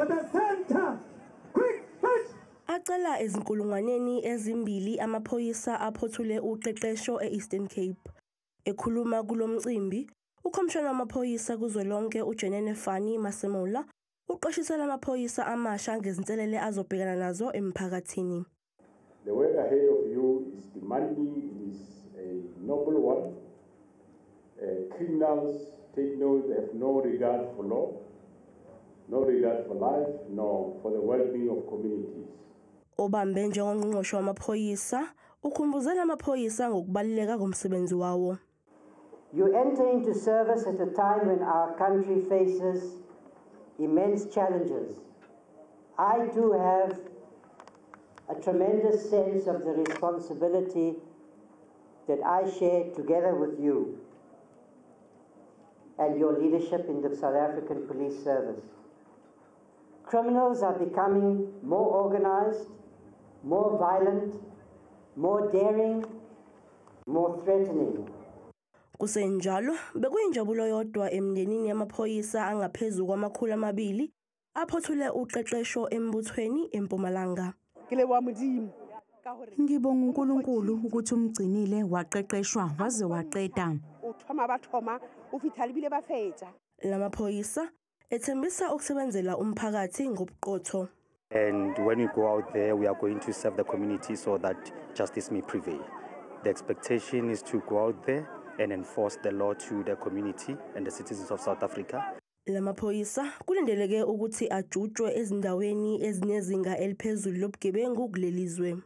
for the center. Quick, march! Acela ezinkulungwaneni ezimbili amaphoyisa aphothule uqeqesho e-Eastern Cape. Ekhuluma kulomcimbi, ukhomishana wamaphoyisa kuzwelonke uJenene Fani Masemola uqashisela amaphoyisa amasha ngezinselele azobhekana nazo emphakathini. The work ahead of you is demanding, it is a noble one. Criminals, take note, they have no regard for law, no regard for life, nor for the well-being of communities. Obambe njengongqongqoshe wamaphoyisa ukhumbuzela amaphoyisa ngokubaluleka komsebenzi wawo. You enter into service at a time when our country faces immense challenges. I too have a tremendous sense of the responsibility that I share together with you and your leadership in the South African Police Service. Criminals are becoming more organized, more violent, more daring, more threatening. Kusenjalo bekuyinjabulo yodwa emndenini yamaphoyisa angaphezulu kwama200 aphothule uqeqesho embuthweni eMpumalanga. Ngibonga uNkulunkulu ukuthi umgcinile waqeqeshwa waze waqeda. Lamaphoyisa ethembisa ukusebenzela umphakathi ngobuqotho. And when we go out there, we are going to serve the community so that justice may prevail. The expectation is to go out there and enforce the law to the community and the citizens of South Africa. Lamaphoyisa kulindeleke ukuthi ajutshwe ezindaweni ezinezinga eliphezulu lobugebengu kulelizwe.